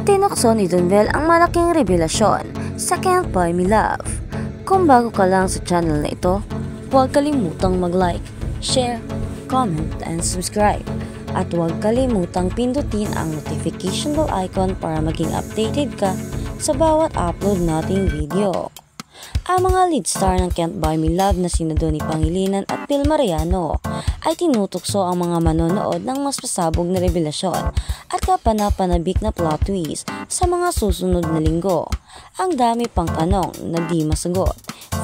Itinukso ni Donbell ang malaking revelasyon sa Can't Buy Me Love. Kung bago ka lang sa channel na ito, huwag kalimutang mag-like, share, comment, and subscribe. At huwag kalimutang pindutin ang notification bell icon para maging updated ka sa bawat upload nating video. Ang mga lead star ng Can't Buy Me Love na sina Donnie Pangilinan at Bill Mariano ay tinutukso ang mga manonood ng mas pasabog na revelasyon at kapanapanabik na plot twist sa mga susunod na linggo. Ang dami pang tanong na di masagot.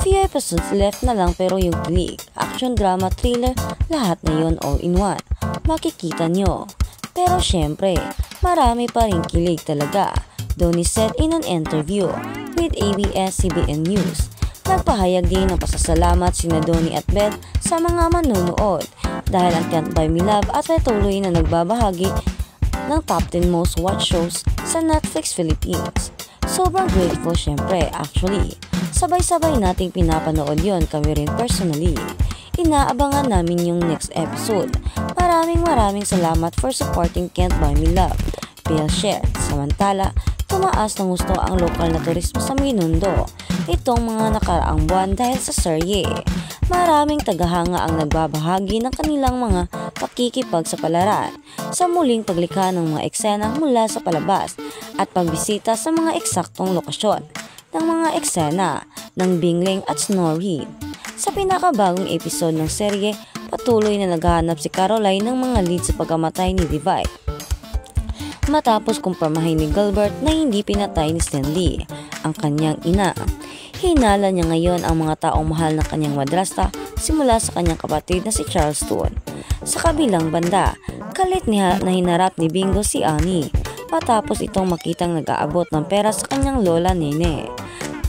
Few episodes left na lang pero yung kilig, action, drama, thriller, lahat na yun all in one. Makikita nyo. Pero syempre, marami pa rin kilig talaga. Donnie said in an interview with ABS-CBN News. Nagpahayag din ng pasasalamat sina Donnie at Beth sa mga manonood dahil ang Can't Buy Me Love at patuloy na nagbabahagi ng top 10 most watched shows sa Netflix Philippines. Sobrang grateful syempre, actually. Sabay-sabay nating pinapanood yon, kami rin personally. Inaabangan namin yung next episode. Maraming salamat for supporting Can't Buy Me Love. Bill shared. Samantala, tumaas ng gusto ang lokal na turismo sa Minundo itong mga nakaraang buwan dahil sa serye. Maraming tagahanga ang nagbabahagi ng kanilang mga pakikipagsapalaran sa muling paglikha ng mga eksena mula sa palabas at pagbisita sa mga eksaktong lokasyon ng mga eksena ng Bingling at Snorri. Sa pinakabagong episode ng serye, patuloy na naghahanap si Caroline ng mga lead sa pagkamatay ni Divine. Matapos kumpirmahin ni Gilbert na hindi pinatay ni Stanley, ang kanyang ina. Hinala niya ngayon ang mga taong mahal ng kanyang madrasta simula sa kanyang kapatid na si Charleston. Sa kabilang banda, galit na hinarap ni Bingo si Annie matapos itong makitang nag-aabot ng pera sa kanyang lola Nene.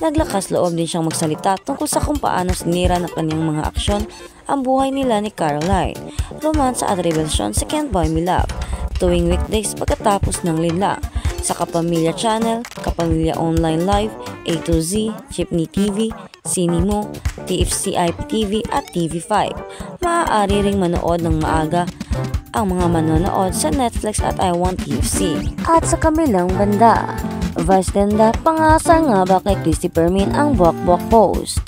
Naglakas loob din siyang magsalita tungkol sa kung paano sinira ng kanyang mga aksyon ang buhay nila ni Caroline, romansa at revelasyon sa Can't Buy Me Love tuwing weekdays pagkatapos ng linlang sa Kapamilya Channel, Kapamilya Online Live, A to Z, Jeepney TV, Cinemo, TFC IPTV at TV5. Maaari ring manood ng maaga ang mga manonood sa Netflix at I Want TFC. At sa kabilang banda, Vice ganda pangasar nga ba kay Christy Fermin ang Bok post.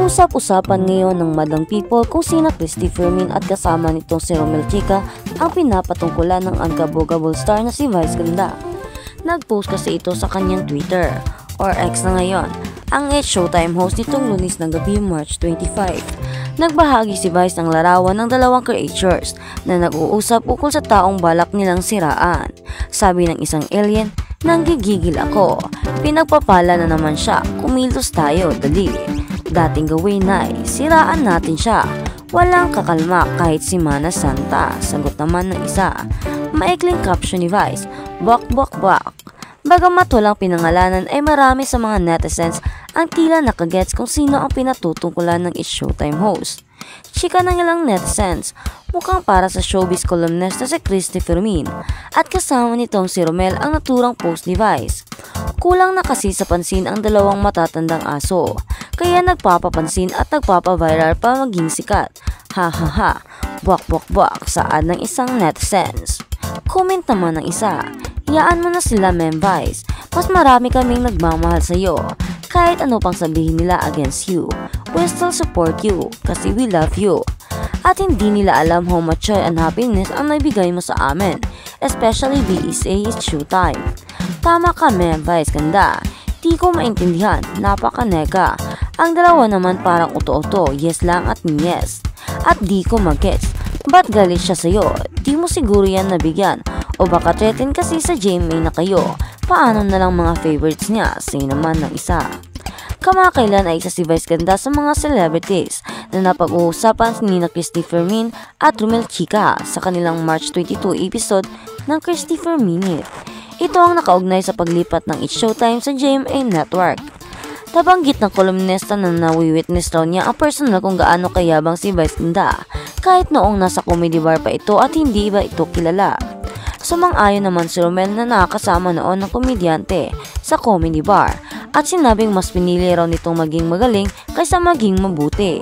Usap-usapan ngayon ng Madlang People kung sina Christy Fermin at kasama nitong si Romel Chica ang pinapatungkulan ng unkabogable star na si Vice ganda. Nag-post kasi ito sa kanyang Twitter or X na ngayon, ang It's Showtime host nitong Lunes ng gabi March 25. Nagbahagi si Vice ng larawan ng dalawang creatures na nag-uusap ukol sa taong balak nilang siraan. Sabi ng isang alien, nanggigigil ako. Pinagpapala na naman siya, kumilos tayo, dali. Dating gawin ay, siraan natin siya. Walang kakalma kahit si Mana Santa, sagot naman ng isa. Maikling caption ni Vice, bok. Bagamat walang pinangalanan ay marami sa mga netizens ang tila nakagets kung sino ang pinatutungkulan ng It's Showtime host. Chika ng ilang netizens, mukhang para sa showbiz columnist na si Christy Fermin at kasama nitong si Romel ang naturang post ni Vice. Kulang na kasi sa pansin ang dalawang matatandang aso, kaya nagpapapansin at nagpapaviral pa maging sikat. Ha, bwak, saan ng isang netizens. Comment naman ng isa, yaan mo na sila Vice, mas marami kaming nagmamahal sa iyo. Kahit ano pang sabihin nila against you, we still support you kasi we love you. At hindi nila alam how much joy and happiness ang naibigay mo sa amin, especially BSA It's Showtime. Tama ka Vice ganda, di ko maintindihan, napaka-nega. Ang dalawa naman parang uto-uto, yes lang at yes. At di ko mag-gets, ba't galit siya sa'yo? Di mo siguro yan nabigyan. O baka threaten kasi sa GMA na kayo. Paano na lang mga favorites niya? Say naman ng isa. Kamakailan ay isa si Vice ganda sa mga celebrities na napag-uusapan ni Christy Fermin at Romel Chica sa kanilang March 22 episode ng Christy Fermin. Ito ang nakaugnay sa paglipat ng It's Showtime sa GMA Network. Nabanggit ng kolumnista na nawi-witness raw niya ang personal kung gaano kayabang si Vice ganda kahit noong nasa comedy bar pa ito at hindi ba ito kilala. Sumang-ayon naman si Romel na nakakasama noon ng komedyante sa comedy bar at sinabing mas pinili raw nitong maging magaling kaysa maging mabuti.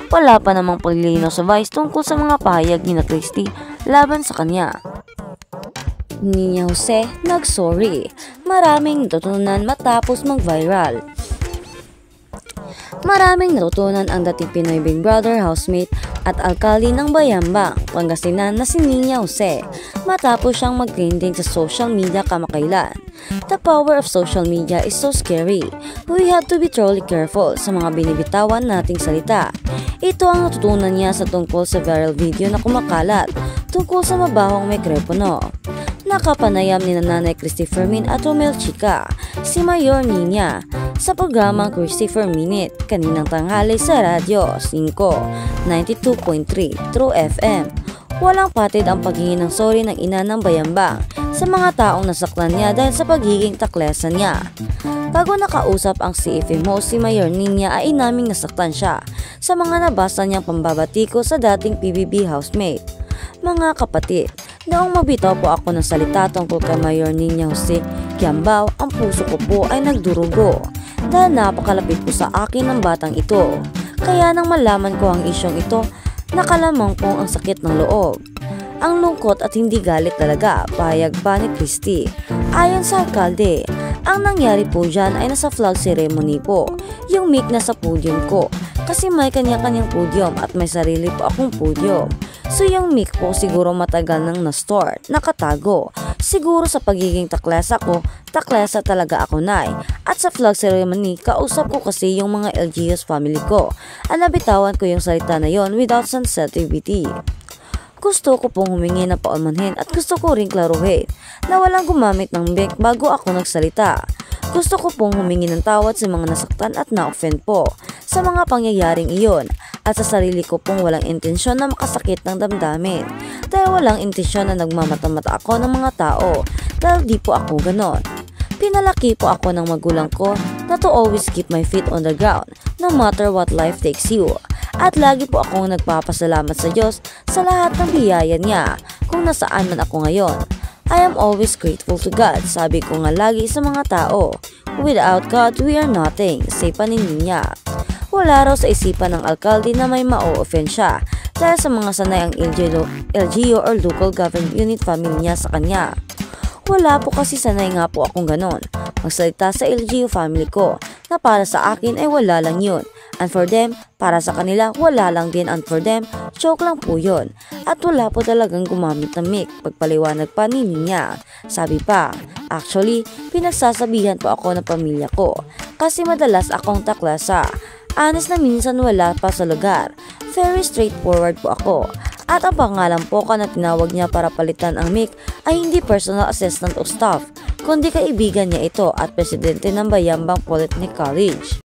Wala pa namang paglilinaw sa Vice tungkol sa mga pahayag ni Christy laban sa kanya. Ninya Jose nag-sorry. Maraming natutunan matapos mag-viral. Maraming natutunan ang dating Pinoy Big Brother housemate at alkalde ng Bayambang, Pangasinan na si Ninya Jose matapos siyang mag-trending sa social media kamakailan. The power of social media is so scary. We have to be truly careful sa mga binibitawan nating salita. Ito ang natutunan niya sa tungkol sa viral video na kumakalat tungkol sa mabahong mikropono. Nakapanayam ni Nanay Christy Fermin at Romel Chica, si Mayor Ninya, sa programang Christopher Minute kaninang tanghali sa Radyo 5, 92.3 True FM. Walang patid ang paghingi ng sorry ng ina ng Bayambang sa mga taong nasaktan niya dahil sa pagiging taklesan niya. Bago nakausap ang CFM host si Mayor Ninya ay inaming nasaktan siya sa mga nabasa niyang pambabatiko sa dating PBB housemate. Mga kapatid, noong mabitaw po ako ng salita tungkol kay Mayor Ninya Jose Quiambao, ang puso ko po ay nagdurugo dahil napakalapit po sa akin ng batang ito. Kaya nang malaman ko ang isyong ito, nakalamang po ang sakit ng loob. Ang lungkot at hindi galit talaga, pahayag pa ni Christy. Ayon sa alkalde, ang nangyari po dyan ay nasa flag ceremony po, yung mic na sa podium ko. Kasi may kanya-kanyang podium at may sarili po akong podium. So yung mic po siguro matagal nang na-store, nakatago. Siguro sa pagiging taklesa ko, taklesa talaga ako nay. At sa flag ceremony, kausap ko kasi yung mga LGUs family ko. At nabitawan ko yung salita na yon without sensitivity. Gusto ko pong humingi na paumanhin at gusto ko ring klaruhin na walang gumamit ng mic bago ako nagsalita. Gusto ko pong humingi ng tawad sa mga nasaktan at na-offend po sa mga pangyayaring iyon at sa sarili ko pong walang intensyon na makasakit ng damdamin dahil walang intensyon na nagmamata-mata ako ng mga tao dahil di po ako ganon. Pinalaki po ako ng magulang ko na to always keep my feet on the ground no matter what life takes you. At lagi po akong nagpapasalamat sa Diyos sa lahat ng biyaya niya kung nasaan man ako ngayon. I am always grateful to God, sabi ko nga lagi sa mga tao. Without God, we are nothing, say pa ni Ninya. Wala raw sa isipan ng alkalde na may ma-offend siya dahil sa mga sanay ang LGU or local government unit family niya sa kanya. Wala po kasi sanay nga po akong ganon. Magsalita sa LGU family ko na para sa akin ay wala lang yun. And for them, para sa kanila, wala lang din. And for them, joke lang po yun. At wala po talagang gumamit ng mic, pagpaliwanag pa ni Ninya. Sabi pa, actually, pinagsasabihan po ako ng pamilya ko. Kasi madalas akong taklasa. Honest na minsan wala pa sa lugar. Very straightforward po ako. At ang pangalan po ka na tinawag niya para palitan ang mic ay hindi personal assistant o staff, kundi kaibigan niya ito at presidente ng Bayambang Polytechnic College.